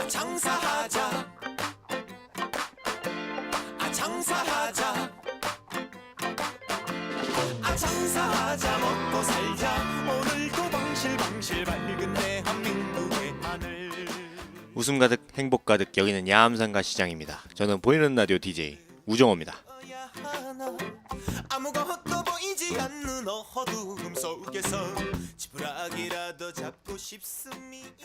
장사하자 장사하자 장사하자 먹고 살자 오늘도 방실방실 밝은 대한민국의 하늘. 웃음 가득 행복 가득 여기는 야암상가 시장입니다. 저는 보이는 라디오 DJ 우정호입니다. 아무것도 보이지 않는 어두움 속에서 지푸라기라도 잡고 싶습니다.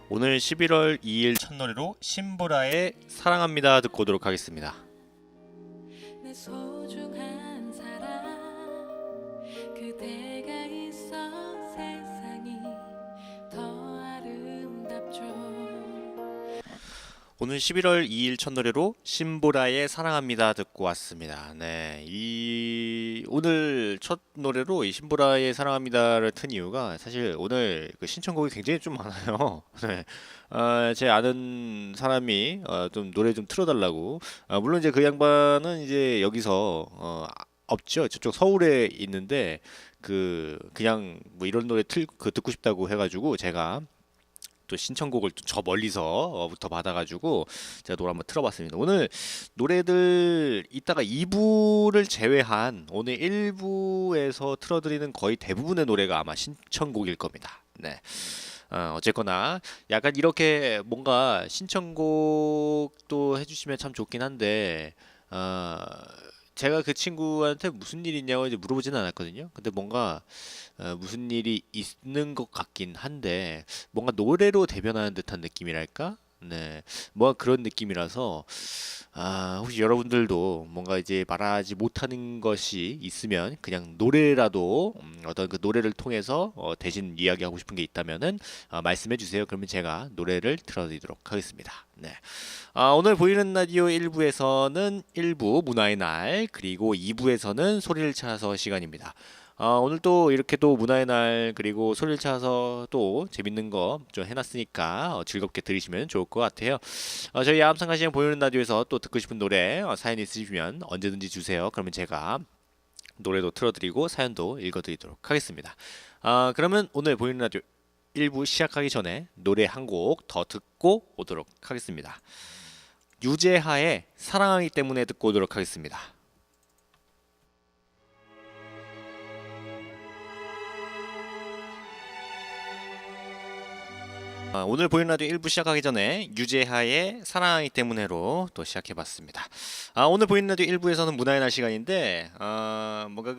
오늘 11월 2일 첫 노래로 신보라의 사랑합니다 듣고 오도록 하겠습니다. 내 소중한 사람 그대가 있어 세상이 더 아름답죠. 오늘 11월 2일 첫 노래로 신보라의 사랑합니다 듣고 왔습니다. 네, 오늘 첫 노래로 이 신보라의 사랑합니다를 튼 이유가 사실 오늘 그 신청곡이 굉장히 좀 많아요. 네, 제 아는 사람이 좀 노래 좀 틀어달라고. 물론 이제 그 양반은 이제 여기서 없죠. 저쪽 서울에 있는데 그냥 뭐 이런 노래 듣고 싶다고 해가지고 제가 또 신청곡을 또 저 멀리서부터 받아가지고 제가 노래 한번 틀어봤습니다. 오늘 노래들 이따가 2부를 제외한 오늘 1부에서 틀어드리는 거의 대부분의 노래가 아마 신청곡일 겁니다. 네. 어쨌거나 약간 이렇게 뭔가 신청곡도 해주시면 참 좋긴 한데 제가 그 친구한테 무슨 일 있냐고 이제 물어보지는 않았거든요. 근데 뭔가 무슨 일이 있는 것 같긴 한데 뭔가 노래로 대변하는 듯한 느낌이랄까? 네, 뭐 그런 느낌이라서 혹시 여러분들도 뭔가 이제 말하지 못하는 것이 있으면 그냥 노래라도 어떤 그 노래를 통해서 대신 이야기하고 싶은 게 있다면은 말씀해 주세요. 그러면 제가 노래를 틀어드리도록 하겠습니다. 네. 오늘 보이는 라디오 1부에서는 1부 문화의 날 그리고 2부에서는 소리를 찾아서 시간입니다. 오늘 또 이렇게 또 문화의 날 그리고 소리를 찾아서 또 재밌는 거 좀 해놨으니까 즐겁게 들으시면 좋을 것 같아요. 저희 야암상가 시장 보이는 라디오에서 또 듣고 싶은 노래 사연 있으시면 언제든지 주세요. 그러면 제가 노래도 틀어드리고 사연도 읽어드리도록 하겠습니다. 그러면 오늘 보이는 라디오 1부 시작하기 전에 노래 한 곡 더 듣고 오도록 하겠습니다. 유재하의 사랑하기 때문에 듣고 오도록 하겠습니다. 오늘 보이는 라디오 1부 시작하기 전에 유재하의 사랑하기 때문에로 또 시작해봤습니다. 오늘 보이는 라디오 1부에서는 문화의 날 시간인데 뭔가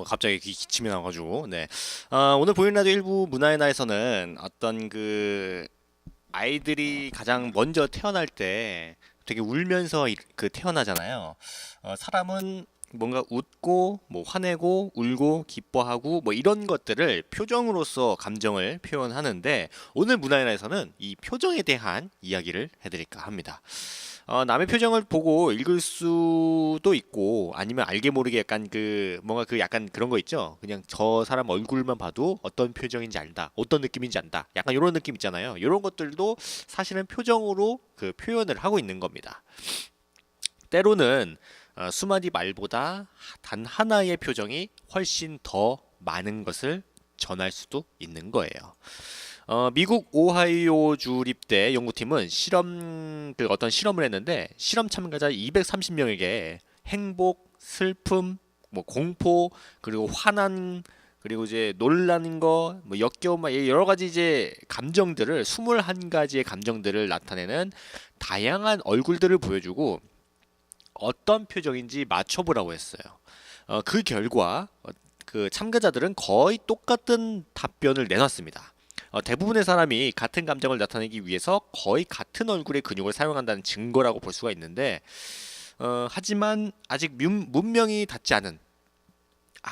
갑자기 기침이 나와가지고 네. 오늘 보이는 라디오 1부 문화의 날에서는 어떤 아이들이 가장 먼저 태어날 때 되게 울면서 태어나잖아요. 사람은 뭔가 웃고 뭐 화내고 울고 기뻐하고 뭐 이런 것들을 표정으로서 감정을 표현하는데 오늘 문화의 날에서는 이 표정에 대한 이야기를 해드릴까 합니다. 남의 표정을 보고 읽을 수도 있고 아니면 알게 모르게 약간 뭔가 약간 그런 거 있죠. 그냥 저 사람 얼굴만 봐도 어떤 표정인지 안다, 어떤 느낌인지 안다. 약간 이런 느낌 있잖아요. 이런 것들도 사실은 표정으로 표현을 하고 있는 겁니다. 때로는 수마디 말보다 단 하나의 표정이 훨씬 더 많은 것을 전할 수도 있는 거예요. 미국 오하이오 주립대 연구팀은 어떤 실험을 했는데 실험 참가자 230명에게 행복, 슬픔, 뭐 공포, 그리고 화난, 그리고 이제 놀라는 거, 뭐 역겨움, 여러 가지 이제 감정들을 21가지의 감정들을 나타내는 다양한 얼굴들을 보여주고 어떤 표정인지 맞춰보라고 했어요. 그 결과 참가자들은 거의 똑같은 답변을 내놨습니다. 대부분의 사람이 같은 감정을 나타내기 위해서 거의 같은 얼굴의 근육을 사용한다는 증거라고 볼 수가 있는데 하지만 아직 문명이 닿지 않은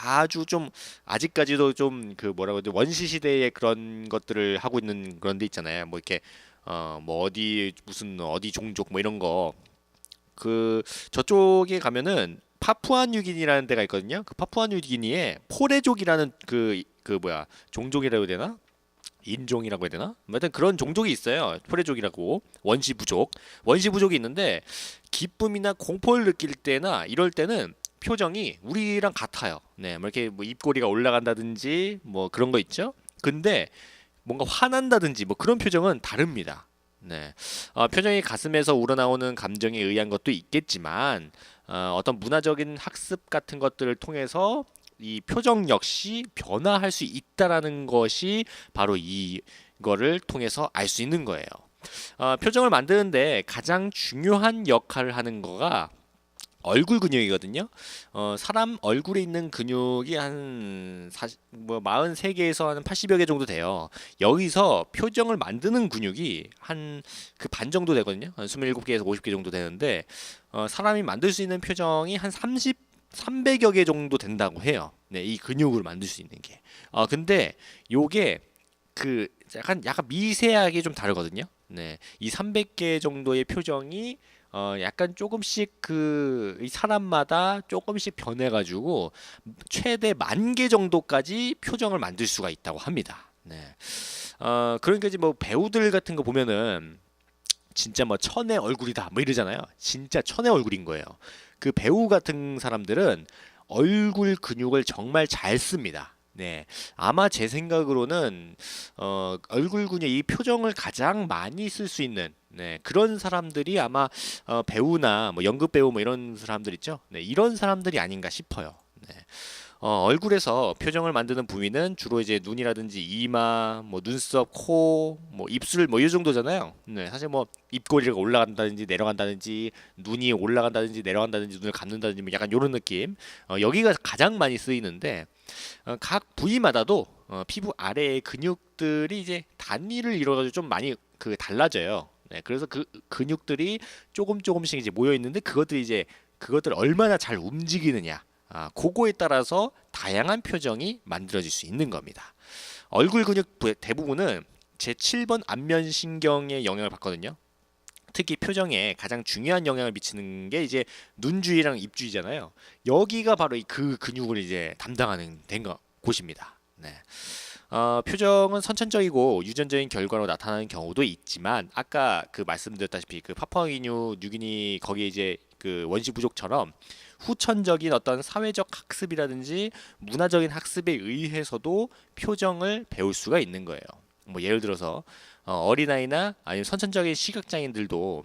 아주 좀 아직까지도 좀 그 뭐라고 해야 돼 원시 시대의 그런 것들을 하고 있는 그런 데 있잖아요. 뭐 이렇게 뭐 어디 무슨 어디 종족 뭐 이런 거 그 저쪽에 가면은 파푸아뉴기니라는 데가 있거든요. 그 파푸아뉴기니에 포레족이라는 그 뭐야 종족이라고 해야 되나? 인종이라고 해야 되나? 하여튼 그런 종족이 있어요. 포레족이라고 원시 부족. 원시 부족이 있는데 기쁨이나 공포를 느낄 때나 이럴 때는 표정이 우리랑 같아요. 네, 뭐 이렇게 뭐 입꼬리가 올라간다든지 뭐 그런 거 있죠. 근데 뭔가 화난다든지 뭐 그런 표정은 다릅니다. 네, 표정이 가슴에서 우러나오는 감정에 의한 것도 있겠지만 어떤 문화적인 학습 같은 것들을 통해서 이 표정 역시 변화할 수 있다라는 것이 바로 이거를 통해서 알 수 있는 거예요. 표정을 만드는데 가장 중요한 역할을 하는 거가 얼굴 근육이거든요. 사람 얼굴에 있는 근육이 한 43개에서 한 80여 개 정도 돼요. 여기서 표정을 만드는 근육이 한 그 반 정도 되거든요. 한 27개에서 50개 정도 되는데 사람이 만들 수 있는 표정이 한 300여 개 정도 된다고 해요. 네, 이 근육을 만들 수 있는 게. 근데 요게 그 약간 미세하게 좀 다르거든요. 네, 이 300개 정도의 표정이 약간 조금씩 이 사람마다 조금씩 변해가지고 최대 10,000개 정도까지 표정을 만들 수가 있다고 합니다. 네. 그러니까 이제 뭐 배우들 같은 거 보면은 진짜 뭐 천의 얼굴이다 뭐 이러잖아요. 진짜 천의 얼굴인 거예요. 그 배우 같은 사람들은 얼굴 근육을 정말 잘 씁니다. 네, 아마 제 생각으로는 얼굴 근육 이 표정을 가장 많이 쓸 수 있는 네, 그런 사람들이 아마 배우나 뭐 연극 배우 뭐 이런 사람들 있죠. 네, 이런 사람들이 아닌가 싶어요. 네. 얼굴에서 표정을 만드는 부위는 주로 이제 눈이라든지 이마, 뭐 눈썹, 코, 뭐 입술 뭐 이 정도잖아요. 네, 사실 뭐 입꼬리가 올라간다든지 내려간다든지 눈이 올라간다든지 내려간다든지 눈을 감는다든지 뭐 약간 요런 느낌. 여기가 가장 많이 쓰이는데 각 부위마다도 피부 아래의 근육들이 이제 단위를 이뤄가지고 좀 많이 달라져요. 네, 그래서 그 근육들이 조금씩 이제 모여 있는데 그것들을 얼마나 잘 움직이느냐. 그거에 따라서 다양한 표정이 만들어질 수 있는 겁니다. 얼굴 근육 대부분은 제7번 안면신경의 영향을 받거든요. 특히 표정에 가장 중요한 영향을 미치는 게 이제 눈 주위랑 입 주위잖아요. 여기가 바로 그 근육을 이제 담당하는 곳입니다. 네. 표정은 선천적이고 유전적인 결과로 나타나는 경우도 있지만 아까 말씀드렸다시피 파푸아뉴기니 거기에 이제 그 원시 부족처럼 후천적인 어떤 사회적 학습이라든지 문화적인 학습에 의해서도 표정을 배울 수가 있는 거예요. 뭐 예를 들어서 어린아이나 아니면 선천적인 시각장애인들도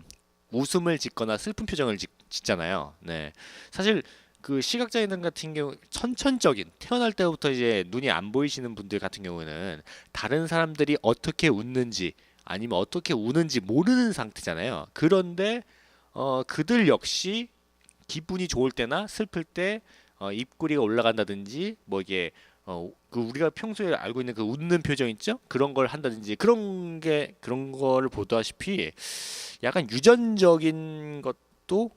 웃음을 짓거나 슬픈 표정을 짓잖아요. 네. 사실 그 시각장애인 같은 경우 선천적인 태어날 때부터 이제 눈이 안 보이시는 분들 같은 경우는 다른 사람들이 어떻게 웃는지 아니면 어떻게 우는지 모르는 상태잖아요. 그런데 그들 역시 기분이 좋을 때나 슬플 때 입꼬리가 올라간다든지 뭐 이게 우리가 평소에 알고 있는 그 웃는 표정 있죠? 그런 걸 한다든지 그런 거를 보다시피 약간 유전적인 것도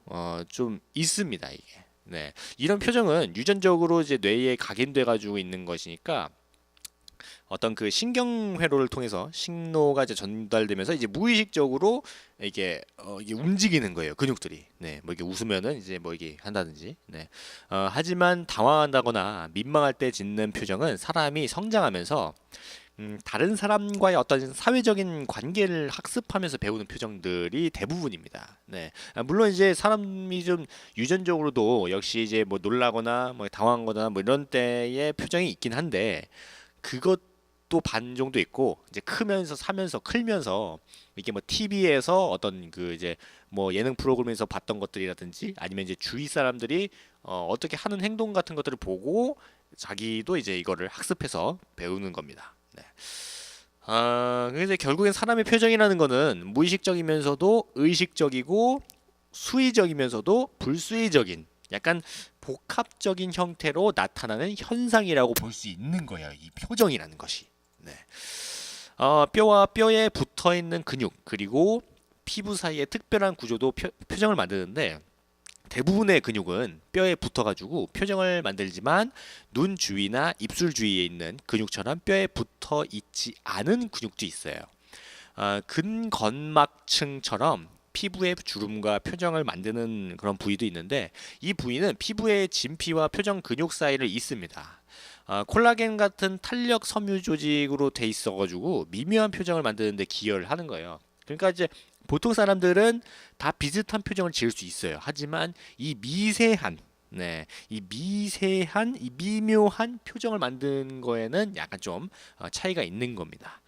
좀 있습니다, 이게. 네. 이런 표정은 유전적으로 이제 뇌에 각인돼 가지고 있는 것이니까 어떤 그 신경회로를 통해서 신호가 이제 전달되면서 이제 무의식적으로 이게 움직이는 거예요, 근육들이. 네, 뭐 이게 웃으면은 이제 뭐 이게 한다든지. 네. 하지만 당황한다거나 민망할 때 짓는 표정은 사람이 성장하면서 다른 사람과의 어떤 사회적인 관계를 학습하면서 배우는 표정들이 대부분입니다. 네. 물론 이제 사람이 좀 유전적으로도 역시 이제 뭐 놀라거나 뭐 당황하거나 뭐 이런 때의 표정이 있긴 한데 그것도 반 정도 있고 이제 크면서 사면서 클면서 이게 뭐 TV에서 어떤 이제 뭐 예능 프로그램에서 봤던 것들이라든지 아니면 이제 주위 사람들이 어떻게 하는 행동 같은 것들을 보고 자기도 이제 이거를 학습해서 배우는 겁니다. 네. 그래서 결국엔 사람의 표정이라는 거는 무의식적이면서도 의식적이고 수의적이면서도 불수의적인 약간 복합적인 형태로 나타나는 현상이라고 볼 수 있는 거예요. 이 표정이라는 것이. 네. 뼈와 뼈에 붙어 있는 근육 그리고 피부 사이의 특별한 구조도 표정을 만드는데 대부분의 근육은 뼈에 붙어가지고 표정을 만들지만 눈 주위나 입술 주위에 있는 근육처럼 뼈에 붙어 있지 않은 근육도 있어요. 근건막층처럼 피부의 주름과 표정을 만드는 그런 부위도 있는데 이 부위는 피부의 진피와 표정 근육 사이를 잇습니다. 콜라겐 같은 탄력 섬유 조직으로 돼 있어가지고 미묘한 표정을 만드는 데 기여를 하는 거예요. 그러니까 이제 보통 사람들은 다 비슷한 표정을 지을 수 있어요. 하지만 이 미세한 이 미묘한 표정을 만드는 거에는 약간 좀 차이가 있는 겁니다.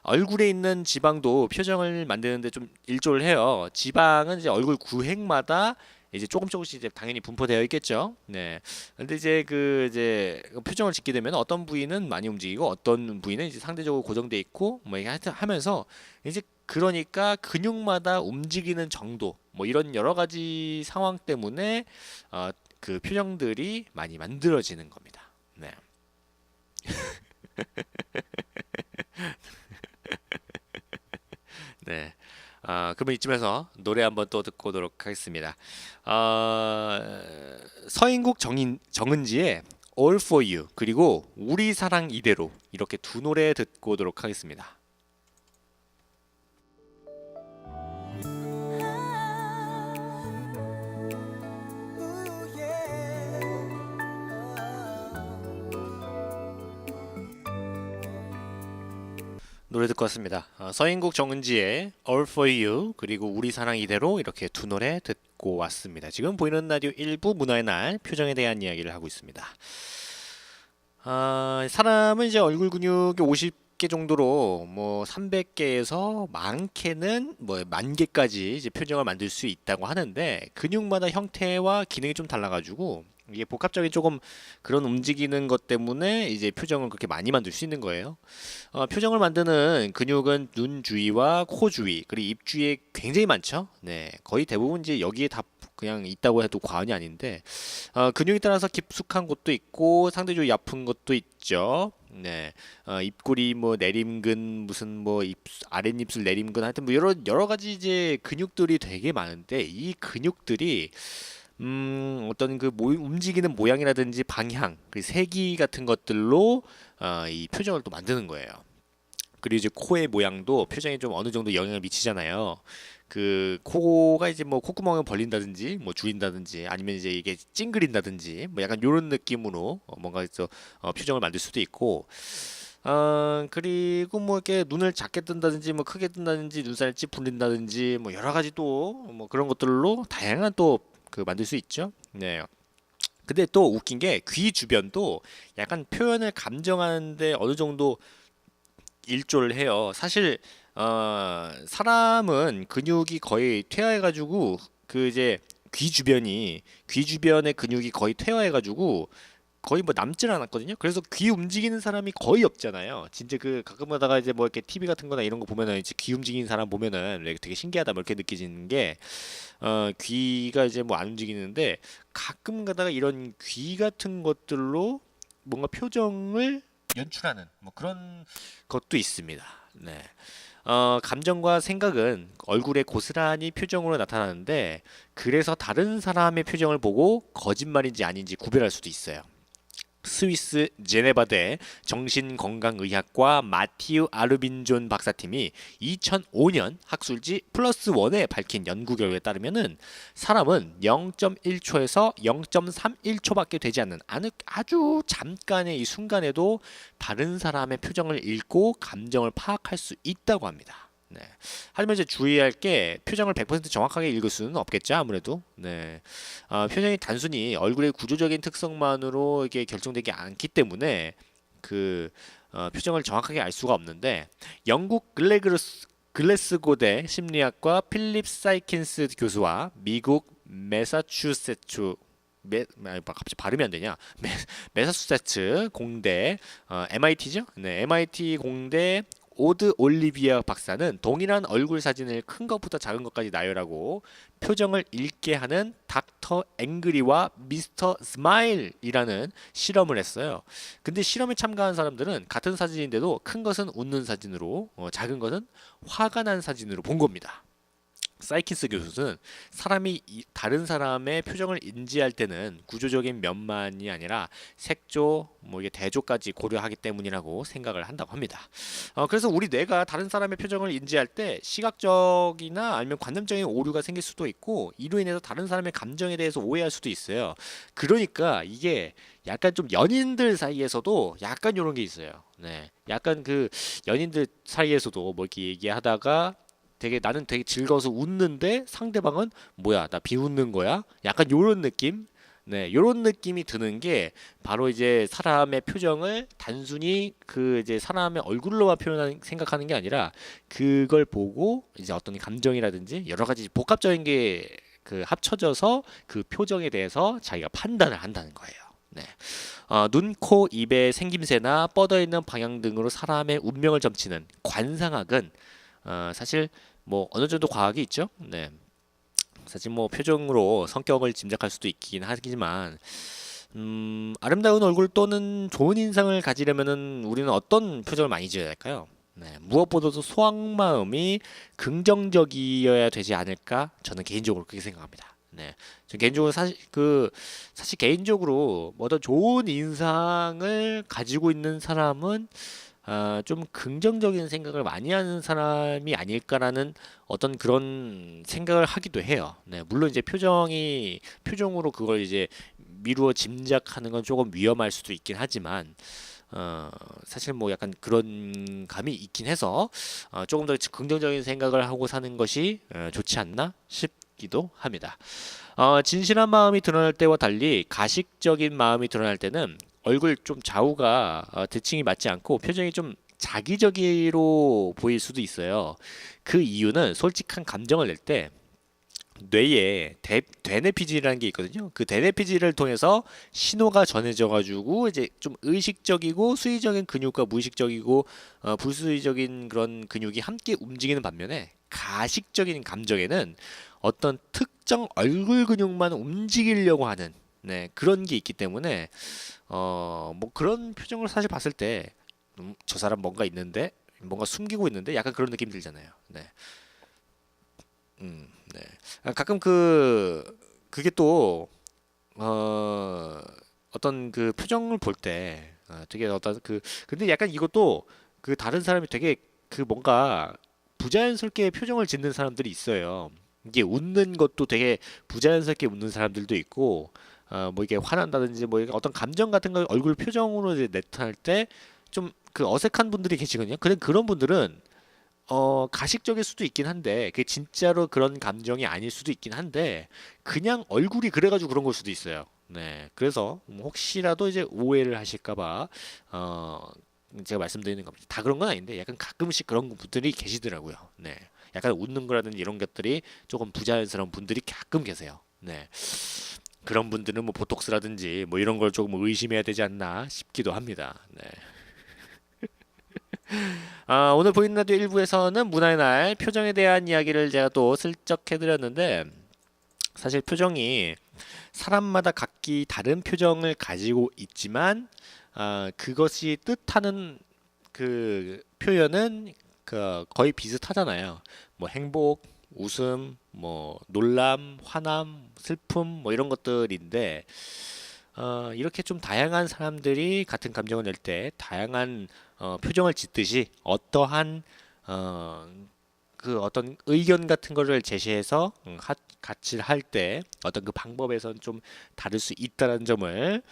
얼굴에 있는 지방도 표정을 만드는데 좀 일조를 해요. 지방은 이제 얼굴 구획마다 이제 조금씩 이제 당연히 분포되어 있겠죠. 네. 근데 이제 표정을 짓게 되면 어떤 부위는 많이 움직이고 어떤 부위는 이제 상대적으로 고정돼 있고 뭐 이렇게 하면서 이제 그러니까 근육마다 움직이는 정도 뭐 이런 여러 가지 상황 때문에 그 표정들이 많이 만들어지는 겁니다. 네. 네. 그러면 이쯤에서 노래 한번 또 듣고 오도록 하겠습니다. 서인국 정은지의 All For You 그리고 우리 사랑 이대로 이렇게 두 노래 듣고 오도록 하겠습니다. 노래 듣고 왔습니다. 서인국 정은지의 All For You 그리고 우리 사랑 이대로 이렇게 두 노래 듣고 왔습니다. 지금 보이는 라디오 1부 문화의 날 표정에 대한 이야기를 하고 있습니다. 사람은 이제 얼굴 근육이 50개 정도로 뭐 300개에서 많게는 뭐 10,000개까지 이제 표정을 만들 수 있다고 하는데 근육마다 형태와 기능이 좀 달라가지고 이게 복합적인 조금 그런 움직이는 것 때문에 이제 표정을 그렇게 많이 만들 수 있는 거예요. 표정을 만드는 근육은 눈 주위와 코 주위 그리고 입 주위에 굉장히 많죠. 네, 거의 대부분 이제 여기에 다 그냥 있다고 해도 과언이 아닌데 근육에 따라서 깊숙한 곳도 있고 상대적으로 얕은 것도 있죠. 네, 입꼬리 뭐 내림근 무슨 뭐 아랫입술 내림근 하여튼 뭐 여러 가지 이제 근육들이 되게 많은데 이 근육들이 어떤 그 움직이는 모양이라든지 방향, 그리고 색이 같은 것들로 이 표정을 또 만드는 거예요. 그리고 이제 코의 모양도 표정에 좀 어느 정도 영향을 미치잖아요. 그 코가 이제 뭐 콧구멍을 벌린다든지 뭐 줄인다든지 아니면 이제 이게 찡그린다든지 뭐 약간 요런 느낌으로 뭔가 표정을 만들 수도 있고 그리고 뭐 이렇게 눈을 작게 뜬다든지 뭐 크게 뜬다든지 눈살을 찌푸린다든지 뭐 여러 가지 또 뭐 그런 것들로 다양한 또 그 만들 수 있죠. 네. 근데 또 웃긴 게 귀 주변도 약간 표현을 감정하는데 어느 정도 일조를 해요. 사실 사람은 근육이 거의 퇴화해가지고 그 이제 귀 주변의 근육이 거의 퇴화해가지고 거의 뭐 남질 않았거든요. 그래서 귀 움직이는 사람이 거의 없잖아요. 진짜 그 가끔 가다가 이제 뭐 이렇게 TV 같은 거나 이런 거 보면은 이제 귀 움직이는 사람 보면은 되게 신기하다 뭐 이렇게 느껴지는 게 귀가 이제 뭐 안 움직이는데 가끔 가다가 이런 귀 같은 것들로 뭔가 표정을 연출하는 뭐 그런 것도 있습니다. 네. 감정과 생각은 얼굴에 고스란히 표정으로 나타나는데 그래서 다른 사람의 표정을 보고 거짓말인지 아닌지 구별할 수도 있어요. 스위스 제네바대 정신건강의학과 마티우 아르빈존 박사팀이 2005년 학술지 플러스1에 밝힌 연구 결과에 따르면은 사람은 0.1초에서 0.31초밖에 되지 않는 아주 잠깐의 이 순간에도 다른 사람의 표정을 읽고 감정을 파악할 수 있다고 합니다. 네. 하지만 이제 주의할 게 표정을 100% 정확하게 읽을 수는 없겠죠, 아무래도. 네. 표정이 단순히 얼굴의 구조적인 특성만으로 이게 결정되지 않기 때문에 그 표정을 정확하게 알 수가 없는데 영국 글래스고대 심리학과 필립 사이킨스 교수와 미국 매사추세츠 갑자기 발음이 안 되냐? 매사추세츠 공대 MIT죠? 네, MIT 공대 오드 올리비아 박사는 동일한 얼굴 사진을 큰 것부터 작은 것까지 나열하고 표정을 읽게 하는 닥터 앵그리와 미스터 스마일이라는 실험을 했어요. 근데 실험에 참가한 사람들은 같은 사진인데도 큰 것은 웃는 사진으로 작은 것은 화가 난 사진으로 본 겁니다. 사이키스 교수는 사람이 다른 사람의 표정을 인지할 때는 구조적인 면만이 아니라 색조, 뭐 이게 대조까지 고려하기 때문이라고 생각을 한다고 합니다. 그래서 우리 뇌가 다른 사람의 표정을 인지할 때 시각적이나 아니면 관념적인 오류가 생길 수도 있고 이로 인해서 다른 사람의 감정에 대해서 오해할 수도 있어요. 그러니까 이게 약간 좀 연인들 사이에서도 약간 이런 게 있어요. 네, 약간 그 연인들 사이에서도 뭐 이렇게 얘기하다가 나는 되게 즐거워서 웃는데 상대방은 뭐야 나 비웃는 거야? 약간 요런 느낌? 네, 요런 느낌이 드는 게 바로 이제 사람의 표정을 단순히 그 이제 사람의 얼굴로만 생각하는 게 아니라 그걸 보고 이제 어떤 감정이라든지 여러 가지 복합적인 게 그 합쳐져서 그 표정에 대해서 자기가 판단을 한다는 거예요. 네. 눈, 코, 입의 생김새나 뻗어 있는 방향 등으로 사람의 운명을 점치는 관상학은 사실 뭐 어느 정도 과학이 있죠. 네. 사실 뭐 표정으로 성격을 짐작할 수도 있긴 하지만 아름다운 얼굴 또는 좋은 인상을 가지려면은 우리는 어떤 표정을 많이 지어야 할까요? 네, 무엇보다도 소확마음이 긍정적이어야 되지 않을까? 저는 개인적으로 그렇게 생각합니다. 네, 저 개인적으로 사실 개인적으로 뭐 어떤 좋은 인상을 가지고 있는 사람은 좀 긍정적인 생각을 많이 하는 사람이 아닐까라는 어떤 그런 생각을 하기도 해요. 네, 물론 이제 표정으로 그걸 이제 미루어 짐작하는 건 조금 위험할 수도 있긴 하지만 사실 뭐 약간 그런 감이 있긴 해서 조금 더 긍정적인 생각을 하고 사는 것이 좋지 않나 싶기도 합니다. 진실한 마음이 드러날 때와 달리 가식적인 마음이 드러날 때는 얼굴 좀 좌우가 대칭이 맞지 않고 표정이 좀 자기적으로 보일 수도 있어요. 그 이유는 솔직한 감정을 낼 때 뇌에 대뇌피질이라는 게 있거든요. 그 대뇌피질을 통해서 신호가 전해져 가지고 이제 좀 의식적이고 수의적인 근육과 무의식적이고 불수의적인 그런 근육이 함께 움직이는 반면에 가식적인 감정에는 어떤 특정 얼굴 근육만 움직이려고 하는 그런 게 있기 때문에 뭐 그런 표정을 사실 봤을 때 저 사람 뭔가 있는데 뭔가 숨기고 있는데 약간 그런 느낌 들잖아요. 네. 네. 가끔 그게 또 어떤 그 표정을 볼 때 되게 어떤 근데 약간 이것도 그 다른 사람이 되게 그 뭔가 부자연스럽게 표정을 짓는 사람들이 있어요. 이게 웃는 것도 되게 부자연스럽게 웃는 사람들도 있고 뭐 이게 화난다든지 뭐 이게 어떤 감정 같은 걸 얼굴 표정으로 이제 나타낼 때 좀 그 어색한 분들이 계시거든요. 그런 분들은 가식적일 수도 있긴 한데 그게 진짜로 그런 감정이 아닐 수도 있긴 한데 그냥 얼굴이 그래가지고 그런 걸 수도 있어요. 네, 그래서 혹시라도 이제 오해를 하실까봐 제가 말씀드리는 겁니다. 다 그런 건 아닌데 약간 가끔씩 그런 분들이 계시더라고요. 네, 약간 웃는 거라든지 이런 것들이 조금 부자연스러운 분들이 가끔 계세요. 네, 그런 분들은 뭐 보톡스라든지 뭐 이런 걸 조금 의심해야 되지 않나 싶기도 합니다. 네. 오늘 보이는 라디오 1부에서는 문화의 날 표정에 대한 이야기를 제가 또 슬쩍 해드렸는데 사실 표정이 사람마다 각기 다른 표정을 가지고 있지만 그것이 뜻하는 그 표현은 거의 비슷하잖아요. 뭐 행복, 웃음, 뭐 놀람, 화남, 슬픔 뭐 이런 것들인데 이렇게 좀 다양한 사람들이 같은 감정을 낼 때 다양한 표정을 짓듯이 어떠한 그 어떤 의견 같은 거를 제시해서 같이 할 때 어떤 그 방법에선 좀 다를 수 있다는 점을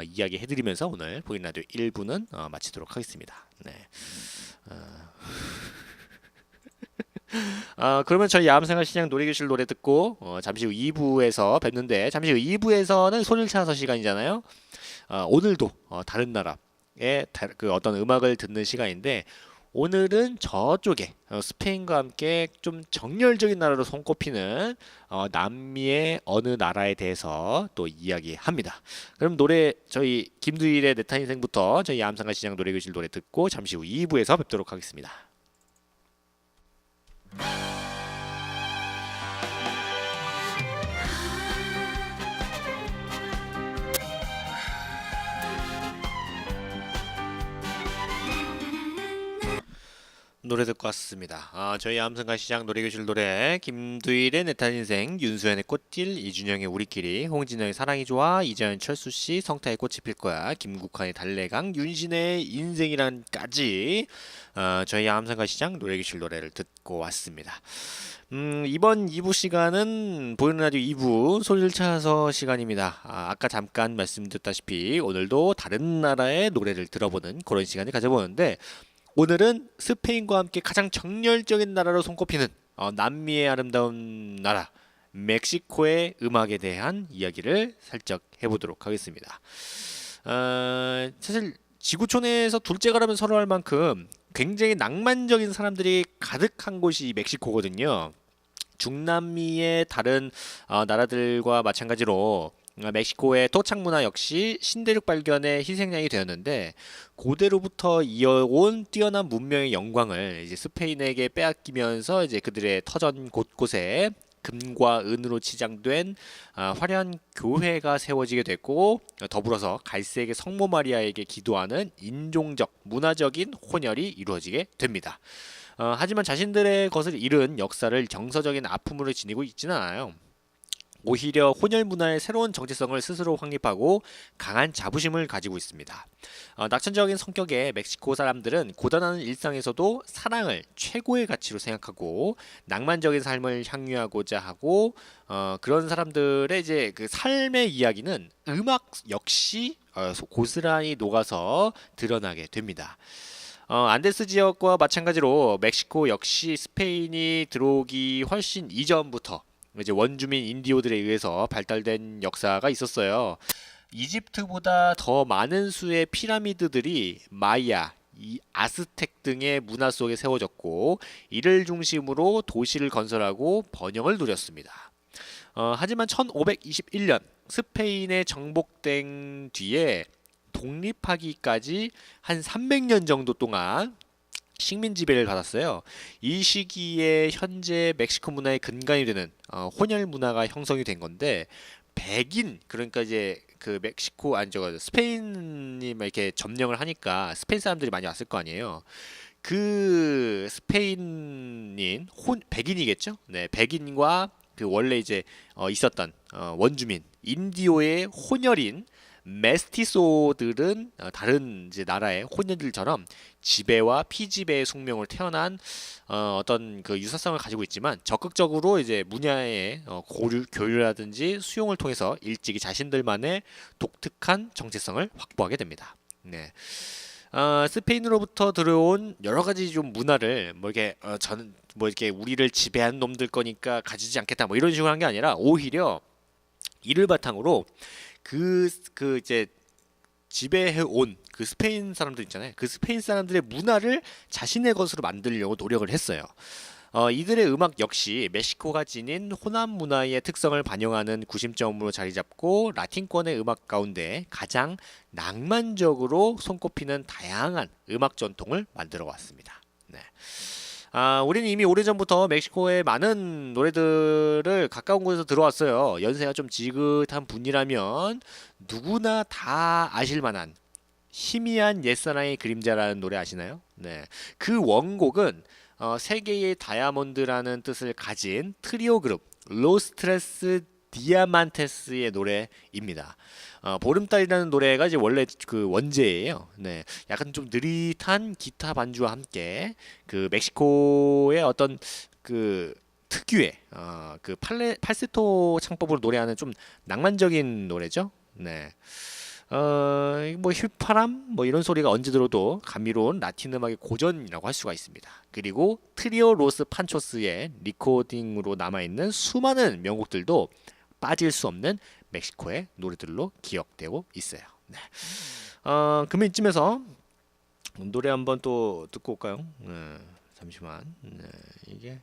이야기해드리면서 오늘 보이는 라디오 1부는 마치도록 하겠습니다. 네. 그러면 저희 야암생활시장 노래교실 노래 듣고 잠시 후 2부에서 뵙는데 잠시 후 2부에서는 손일차서 시간이잖아요. 오늘도 다른 나라의 그 어떤 음악을 듣는 시간인데 오늘은 저쪽에 스페인과 함께 좀 정열적인 나라로 손꼽히는 남미의 어느 나라에 대해서 또 이야기합니다. 그럼 노래 저희 김두일의 내타 인생부터 저희 야암생활시장 노래교실 노래 듣고 잠시 후 2부에서 뵙도록 하겠습니다. 노래 듣고 왔습니다. 저희 암승가 시장 노래교실 노래 김두일의 내 탄 인생, 윤수연의 꽃길, 이준영의 우리끼리, 홍진영의 사랑이 좋아, 이재현 철수씨 성타의 꽃이 필 거야, 김국환의 달래강, 윤신의 인생이란까지 저희 암승가 시장 노래교실 노래를 듣고 왔습니다. 이번 2부 시간은 보이는 라디오 2부 소리를 찾아서 시간입니다. 아까 잠깐 말씀드렸다시피 오늘도 다른 나라의 노래를 들어보는 그런 시간을 가져보는데, 오늘은 스페인과 함께 가장 정열적인 나라로 손꼽히는 남미의 아름다운 나라 멕시코의 음악에 대한 이야기를 살짝 해보도록 하겠습니다. 사실 지구촌에서 둘째가라면 서러할 만큼 굉장히 낭만적인 사람들이 가득한 곳이 멕시코거든요. 중남미의 다른 나라들과 마찬가지로 멕시코의 토착 문화 역시 신대륙 발견의 희생양이 되었는데, 고대로부터 이어온 뛰어난 문명의 영광을 이제 스페인에게 빼앗기면서 이제 그들의 터전 곳곳에 금과 은으로 치장된 화려한 교회가 세워지게 됐고, 더불어서 갈색의 성모 마리아에게 기도하는 인종적, 문화적인 혼혈이 이루어지게 됩니다. 하지만 자신들의 것을 잃은 역사를 정서적인 아픔으로 지니고 있지는 않아요. 오히려 혼혈 문화의 새로운 정체성을 스스로 확립하고 강한 자부심을 가지고 있습니다. 낙천적인 성격의 멕시코 사람들은 고단한 일상에서도 사랑을 최고의 가치로 생각하고 낭만적인 삶을 향유하고자 하고, 그런 사람들의 이제 그 삶의 이야기는 음악 역시 고스란히 녹아서 드러나게 됩니다. 안데스 지역과 마찬가지로 멕시코 역시 스페인이 들어오기 훨씬 이전부터 이제 원주민 인디오들에 의해서 발달된 역사가 있었어요. 이집트보다 더 많은 수의 피라미드들이 마야, 아스텍 등의 문화 속에 세워졌고, 이를 중심으로 도시를 건설하고 번영을 누렸습니다. 하지만 1521년 스페인에 정복된 뒤에 독립하기까지 한 300년 정도 동안 식민 지배를 받았어요. 이 시기에 현재 멕시코 문화의 근간이 되는 혼혈 문화가 형성이 된 건데, 백인, 그러니까 이제 그 멕시코 스페인이 막 이렇게 점령을 하니까 스페인 사람들이 많이 왔을 거 아니에요. 그 스페인인 백인이겠죠? 네, 백인과 그 원래 이제 있었던 원주민 인디오의 혼혈인 메스티소들은 다른 이제 나라의 혼혈들처럼 지배와 피지배의 숙명을 태어난 어떤 그 유사성을 가지고 있지만, 적극적으로 이제 문화의 교류라든지 수용을 통해서 일찍이 자신들만의 독특한 정체성을 확보하게 됩니다. 네. 스페인으로부터 들어온 여러 가지 좀 문화를 뭐 이렇게 저는 뭐 이렇게 우리를 지배한 놈들 거니까 가지지 않겠다 뭐 이런 식으로 한 게 아니라, 오히려 이를 바탕으로 그 이제 지배해 온 그 스페인 사람들 있잖아요. 그 스페인 사람들의 문화를 자신의 것으로 만들려고 노력을 했어요. 이들의 음악 역시 멕시코가 지닌 호남 문화의 특성을 반영하는 구심점으로 자리 잡고, 라틴권의 음악 가운데 가장 낭만적으로 손꼽히는 다양한 음악 전통을 만들어 왔습니다. 네. 우리는 이미 오래전부터 멕시코의 많은 노래들을 가까운 곳에서 들어왔어요. 연세가 좀 지긋한 분이라면 누구나 다 아실 만한 희미한 옛사랑의 그림자라는 노래 아시나요? 네. 그 원곡은 세계의 다이아몬드라는 뜻을 가진 트리오 그룹 로스트레스 디아만테스의 노래입니다. 보름달이라는 노래가 이제 원래 그 원제예요. 네, 약간 좀 느릿한 기타 반주와 함께 그 멕시코의 어떤 그 특유의 그 팔세토 창법으로 노래하는 좀 낭만적인 노래죠. 네. 뭐 휘파람 뭐 이런 소리가 언제 들어도 감미로운 라틴 음악의 고전이라고 할 수가 있습니다. 그리고 트리오 로스 판초스의 리코딩으로 남아있는 수많은 명곡들도 빠질 수 없는 멕시코의 노래들로 기억되고 있어요. 네. 그러면 이쯤에서 노래 한번 또 듣고 올까요? 네, 잠시만. 네, 이게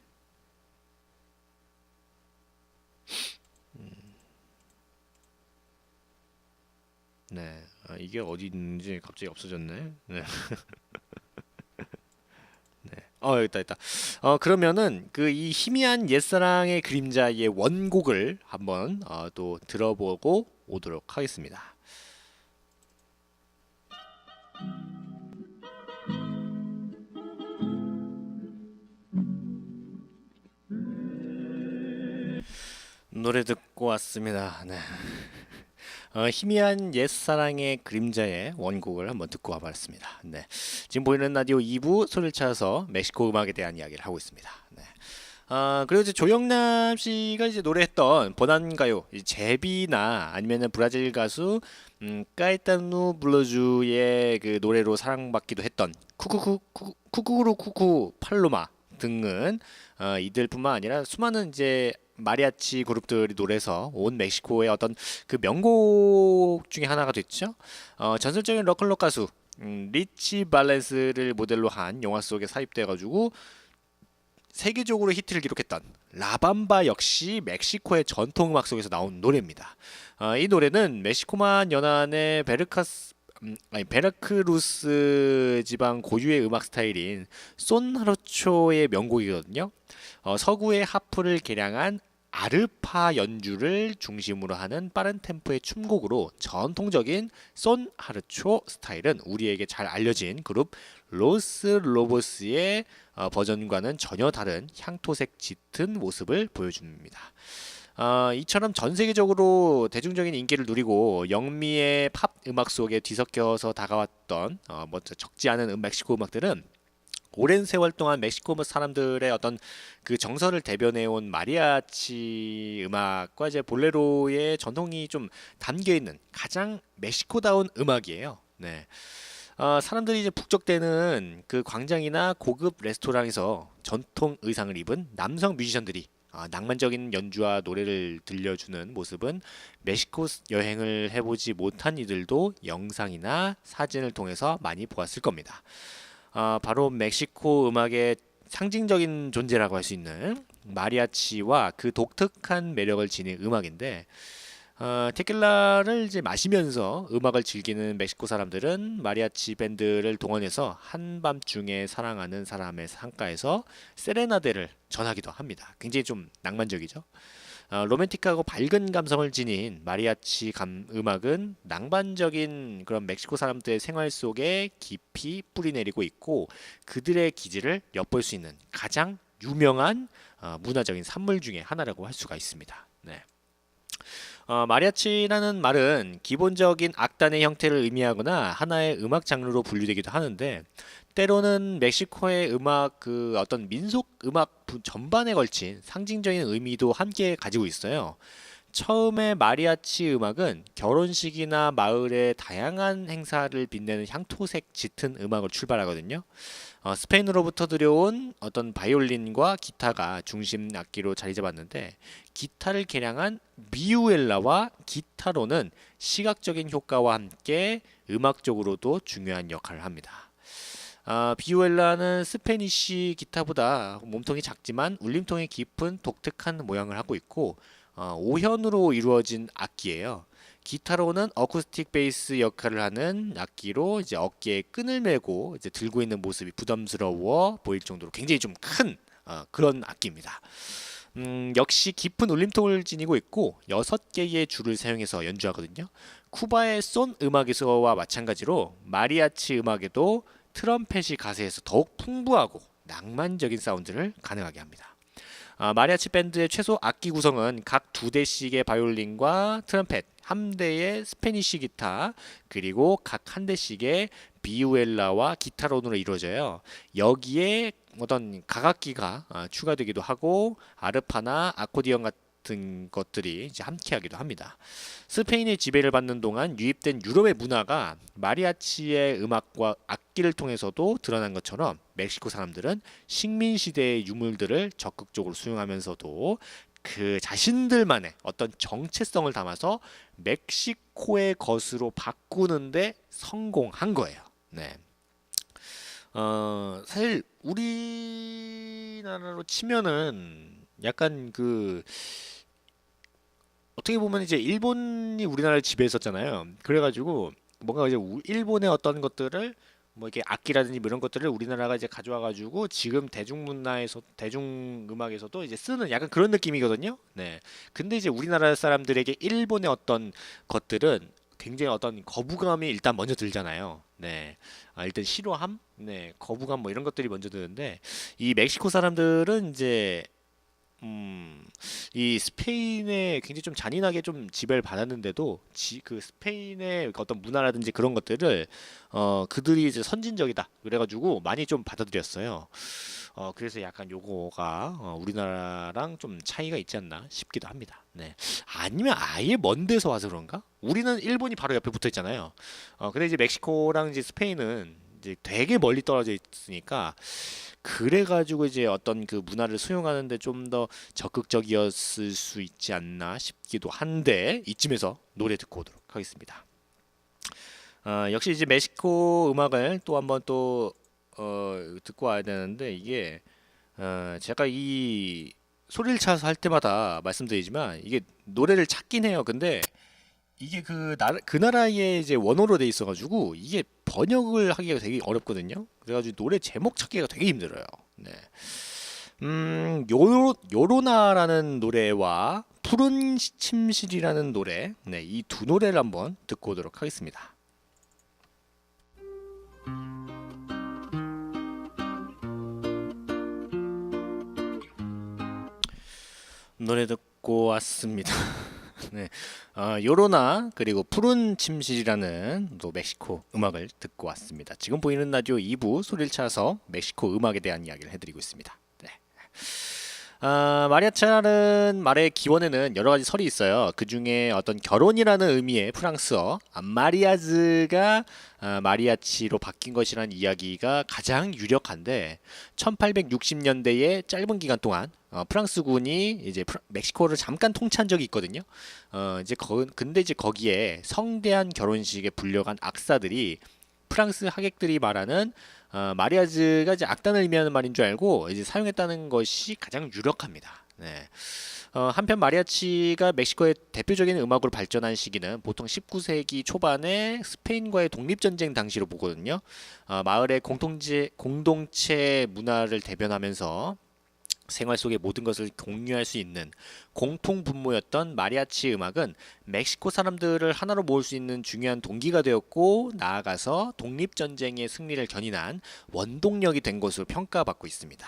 네, 이게 어디 있는지 갑자기 없어졌네. 네. 네. 여기 있다. 그러면은 그 이 희미한 옛사랑의 그림자의 원곡을 한번 또 들어보고 오도록 하겠습니다. 노래 듣고 왔습니다. 네. 희미한 옛사랑의 그림자의 원곡을 한번 듣고 와봤습니다. 네. 지금 보이는 라디오 2부 소리를 찾아서 멕시코 음악에 대한 이야기를 하고 있습니다. 네. 그리고 이제 조영남 씨가 이제 노래했던 번안가요, 제비나 아니면은 브라질 가수 까에타누 블러주의 그 노래로 사랑받기도 했던 쿠쿠쿠 쿠쿠 팔로마 등은 이들뿐만 아니라 수많은 이제 마리아치 그룹들이 노래해서 온 멕시코의 어떤 그 명곡 중에 하나가 됐죠. 전설적인 록클록 가수 리치 발렌스를 모델로 한 영화 속에 삽입돼가지고 세계적으로 히트를 기록했던 라밤바 역시 멕시코의 전통 음악 속에서 나온 노래입니다. 이 노래는 멕시코만 연안의 베라크루스 지방 고유의 음악 스타일인 손하르초의 명곡이거든요. 서구의 하프를 개량한 아르파 연주를 중심으로 하는 빠른 템포의 춤곡으로 전통적인 손하르초 스타일은 우리에게 잘 알려진 그룹 로스 로보스의 버전과는 전혀 다른 향토색 짙은 모습을 보여줍니다. 이처럼 전 세계적으로 대중적인 인기를 누리고 영미의 팝 음악 속에 뒤섞여서 다가왔던 적지 않은 멕시코 음악들은 오랜 세월 동안 멕시코 사람들의 어떤 그 정서를 대변해온 마리아치 음악과 이제 볼레로의 전통이 좀 담겨 있는 가장 멕시코다운 음악이에요. 네. 사람들이 이제 북적대는 그 광장이나 고급 레스토랑에서 전통 의상을 입은 남성 뮤지션들이 낭만적인 연주와 노래를 들려주는 모습은 멕시코 여행을 해보지 못한 이들도 영상이나 사진을 통해서 많이 보았을 겁니다. 바로 멕시코 음악의 상징적인 존재라고 할 수 있는 마리아치와 그 독특한 매력을 지닌 음악인데 테킬라를 이제 마시면서 음악을 즐기는 멕시코 사람들은 마리아치 밴드를 동원해서 한밤중에 사랑하는 사람의 상가에서 세레나데를 전하기도 합니다. 굉장히 좀 낭만적이죠. 로맨틱하고 밝은 감성을 지닌 마리아치 음악은 낭만적인 그런 멕시코 사람들의 생활 속에 깊이 뿌리내리고 있고 그들의 기질을 엿볼 수 있는 가장 유명한 문화적인 산물 중에 하나라고 할 수가 있습니다. 네. 마리아치라는 말은 기본적인 악단의 형태를 의미하거나 하나의 음악 장르로 분류되기도 하는데 때로는 멕시코의 음악 그 어떤 민속 음악 전반에 걸친 상징적인 의미도 함께 가지고 있어요. 처음에 마리아치 음악은 결혼식이나 마을의 다양한 행사를 빛내는 향토색 짙은 음악을 출발하거든요. 스페인으로부터 들여온 어떤 바이올린과 기타가 중심 악기로 자리 잡았는데 기타를 개량한 비우엘라와 기타로는 시각적인 효과와 함께 음악적으로도 중요한 역할을 합니다. 비우엘라는 스페니쉬 기타보다 몸통이 작지만 울림통이 깊은 독특한 모양을 하고 있고 5현으로 이루어진 악기예요. 기타로는 어쿠스틱 베이스 역할을 하는 악기로 이제 어깨에 끈을 메고 이제 들고 있는 모습이 부담스러워 보일 정도로 굉장히 좀 큰 그런 악기입니다. 역시 깊은 울림통을 지니고 있고 6개의 줄을 사용해서 연주하거든요. 쿠바의 손 음악에서와 마찬가지로 마리아치 음악에도 트럼펫이 가세해서 더욱 풍부하고 낭만적인 사운드를 가능하게 합니다. 마리아치 밴드의 최소 악기 구성은 각 2대씩의 바이올린과 트럼펫, 1대의 스페니쉬 기타, 그리고 각 1대씩의 비우엘라와 기타론으로 이루어져요. 여기에 어떤 가각기가 추가되기도 하고 아르파나 아코디언 같은 것들이 이제 함께하기도 합니다. 스페인의 지배를 받는 동안 유입된 유럽의 문화가 마리아치의 음악과 악기를 통해서도 드러난 것처럼 멕시코 사람들은 식민 시대의 유물들을 적극적으로 수용하면서도 그 자신들만의 어떤 정체성을 담아서 멕시코의 것으로 바꾸는데 성공한 거예요. 네. 사실 우리나라로 치면은 약간 그 어떻게 보면 이제 일본이 우리나라를 지배했었잖아요. 그래가지고 뭔가 이제 일본의 어떤 것들을 뭐 이렇게 악기라든지 뭐 이런 것들을 우리나라가 이제 가져와가지고 지금 대중문화에서 대중음악에서도 이제 쓰는 약간 그런 느낌이거든요. 네. 근데 이제 우리나라 사람들에게 일본의 어떤 것들은 굉장히 어떤 거부감이 일단 먼저 들잖아요. 네. 일단 싫어함, 네, 거부감 뭐 이런 것들이 먼저 드는데 이 멕시코 사람들은 이제 이 스페인에 굉장히 좀 잔인하게 좀 지배를 받았는데도 그 스페인의 어떤 문화라든지 그런 것들을 그들이 이제 선진적이다 그래가지고 많이 좀 받아들였어요. 그래서 약간 요거가 우리나라랑 좀 차이가 있지 않나 싶기도 합니다. 네. 아니면 아예 먼 데서 와서 그런가? 우리는 일본이 바로 옆에 붙어 있잖아요. 근데 이제 멕시코랑 이제 스페인은 이제 되게 멀리 떨어져 있으니까 그래가지고 이제 어떤 그 문화를 수용하는데 좀 더 적극적이었을 수 있지 않나 싶기도 한데 이쯤에서 노래 듣고 오도록 하겠습니다. 역시 이제 멕시코 음악을 또 한번 또 듣고 와야 되는데 이게 제가 이 소리를 차서 할 때마다 말씀드리지만 이게 노래를 찾긴 해요. 근데 이게 그 나라의 이제 원어로 돼 있어가지고 이게 번역을 하기가 되게 어렵거든요. 그래가지고 노래 제목 찾기가 되게 힘들어요. 네. 요로나라는 노래와 푸른 침실이라는 노래, 네, 이 두 노래를 한번 듣고 오도록 하겠습니다. 노래 듣고 왔습니다. 네, 요로나 그리고 푸른 침실이라는 또 멕시코 음악을 듣고 왔습니다. 지금 보이는 라디오 2부 소리를 차서 멕시코 음악에 대한 이야기를 해드리고 있습니다. 네. 마리아차라는 말의 기원에는 여러 가지 설이 있어요. 그 중에 어떤 결혼이라는 의미의 프랑스어 마리아즈가 마리아치로 바뀐 것이라는 이야기가 가장 유력한데 1860년대의 짧은 기간 동안 프랑스군이 이제 멕시코를 잠깐 통치한 적이 있거든요. 근데 이제 거기에 성대한 결혼식에 불려간 악사들이 프랑스 하객들이 말하는 마리아즈가 이제 악단을 의미하는 말인 줄 알고 이제 사용했다는 것이 가장 유력합니다. 네. 한편 마리아치가 멕시코의 대표적인 음악으로 발전한 시기는 보통 19세기 초반에 스페인과의 독립전쟁 당시로 보거든요. 마을의 공동체 문화를 대변하면서 생활 속의 모든 것을 공유할 수 있는 공통 분모였던 마리아치 음악은 멕시코 사람들을 하나로 모을 수 있는 중요한 동기가 되었고 나아가서 독립전쟁의 승리를 견인한 원동력이 된 것으로 평가받고 있습니다.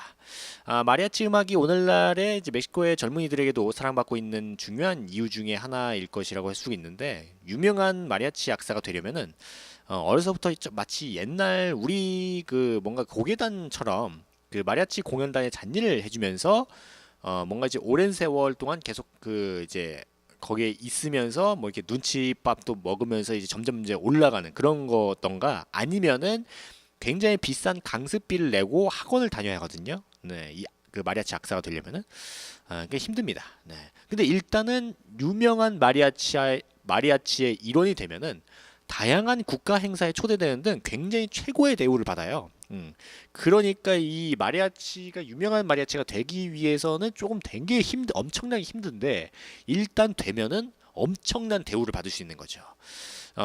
마리아치 음악이 오늘날의 이제 멕시코의 젊은이들에게도 사랑받고 있는 중요한 이유 중에 하나일 것이라고 할 수 있는데 유명한 마리아치 악사가 되려면은 어려서부터 마치 옛날 우리 그 뭔가 고계단처럼 그 마리아치 공연단의 잔일을 해주면서 뭔가 이제 오랜 세월 동안 계속 그 이제 거기에 있으면서 뭐 이렇게 눈치밥도 먹으면서 이제 점점 이제 올라가는 그런 거던가 아니면은 굉장히 비싼 강습비를 내고 학원을 다녀야 하거든요. 네, 그 마리아치 악사가 되려면은 그게 힘듭니다. 네. 근데 일단은 유명한 마리아치의 일원이 되면은 다양한 국가 행사에 초대되는 등 굉장히 최고의 대우를 받아요. 그러니까 이 마리아치가 유명한 마리아치가 되기 위해서는 조금 되게 엄청나게 힘든데 일단 되면은 엄청난 대우를 받을 수 있는 거죠.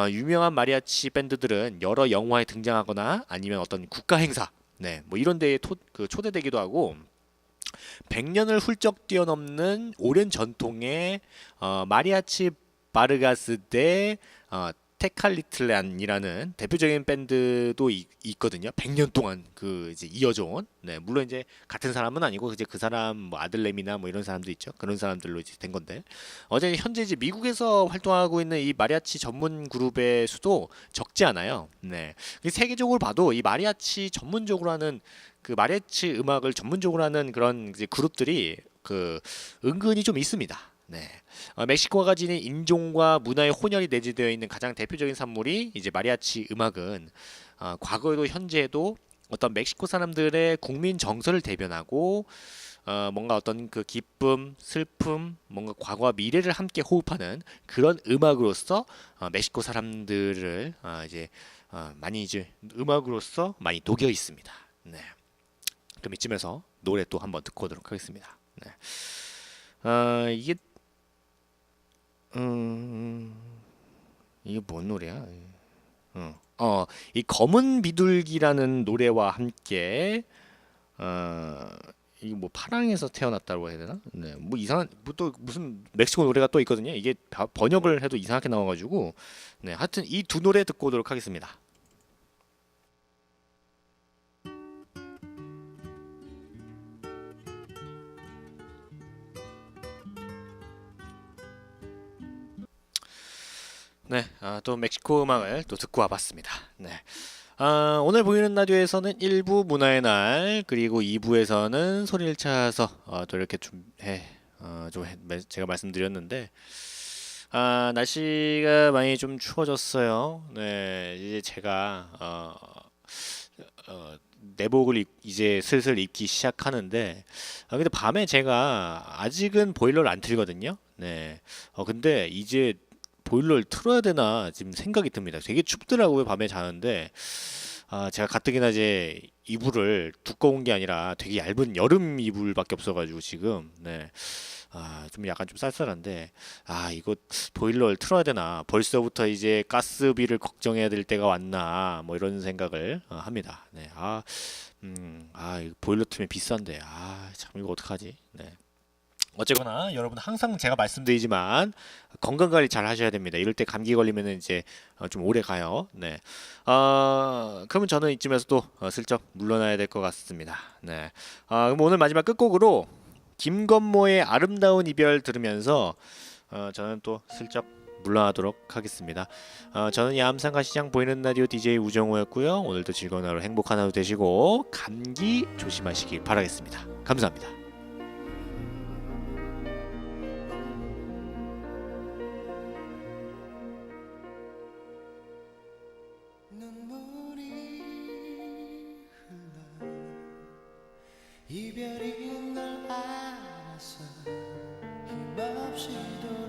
유명한 마리아치 밴드들은 여러 영화에 등장하거나 아니면 어떤 국가 행사, 네, 뭐 이런 데에 초대되기도 하고 100년을 훌쩍 뛰어넘는 오랜 전통의 마리아치 바르가스 대 테칼리틀란이라는 대표적인 밴드도 있거든요. 100년 동안 그 이제 이어져 온. 네, 물론 이제 같은 사람은 아니고 이제 그 사람 뭐 아들내미나 뭐 이런 사람도 있죠. 그런 사람들로 이제 된 건데. 현재 이제 미국에서 활동하고 있는 이 마리아치 전문 그룹의 수도 적지 않아요. 네. 세계적으로 봐도 이 마리아치 전문적으로 하는 그 마리아치 음악을 전문적으로 하는 그런 이제 그룹들이 그 은근히 좀 있습니다. 네. 멕시코가 지닌 인종과 문화의 혼혈이 내재되어 있는 가장 대표적인 산물이 이제 마리아치 음악은 과거에도 현재에도 어떤 멕시코 사람들의 국민 정서를 대변하고 뭔가 어떤 그 기쁨, 슬픔, 뭔가 과거와 미래를 함께 호흡하는 그런 음악으로서 멕시코 사람들을 이제 많이 이제 음악으로서 많이 녹여 있습니다. 네. 그럼 이쯤에서 노래 또 한번 듣고 오도록 하겠습니다. 네. 이게 뭔 노래야? 이 검은 비둘기라는 노래와 함께 이게 뭐 파랑에서 태어났다고 해야 되나? 네, 뭐 이상한 뭐 또 무슨 멕시코 노래가 또 있거든요. 이게 번역을 해도 이상하게 나와가지고 네, 하여튼 이 두 노래 듣고 오도록 하겠습니다. 네, 또 멕시코 음악을 또 듣고 와봤습니다. 네. 오늘 보이는 라디오에서는 1부 문화의 날, 그리고 2부에서는 소리를 찾아서 또 이렇게 제가 말씀드렸는데, 날씨가 많이 좀 추워졌어요. 네, 이제 제가 내복을 이제 슬슬 입기 시작하는데, 근데 밤에 제가 아직은 보일러를 안 틀거든요. 네, 근데 이제 보일러를 틀어야 되나 지금 생각이 듭니다. 되게 춥더라고요, 밤에 자는데. 제가 가뜩이나 이제 이불을 두꺼운 게 아니라 되게 얇은 여름 이불밖에 없어가지고 지금, 네. 좀 약간 좀 쌀쌀한데, 이거 보일러를 틀어야 되나, 벌써부터 이제 가스비를 걱정해야 될 때가 왔나, 뭐 이런 생각을 합니다. 네. 이거 보일러 틀면 비싼데, 참 이거 어떡하지? 네. 어쨌거나 여러분, 항상 제가 말씀드리지만 건강 관리 잘 하셔야 됩니다. 이럴 때 감기 걸리면 이제 좀 오래 가요. 네. 그러면 저는 이쯤에서 또 슬쩍 물러나야 될 것 같습니다. 네. 그럼 오늘 마지막 끝곡으로 김건모의 아름다운 이별 들으면서 저는 또 슬쩍 물러나도록 하겠습니다. 저는 야암상가 시장 보이는 라디오 DJ 우정우였고요. 오늘도 즐거운 하루, 행복한 하루 되시고 감기 조심하시길 바라겠습니다. 감사합니다. 이별인 걸 알아서 힘없이 돌아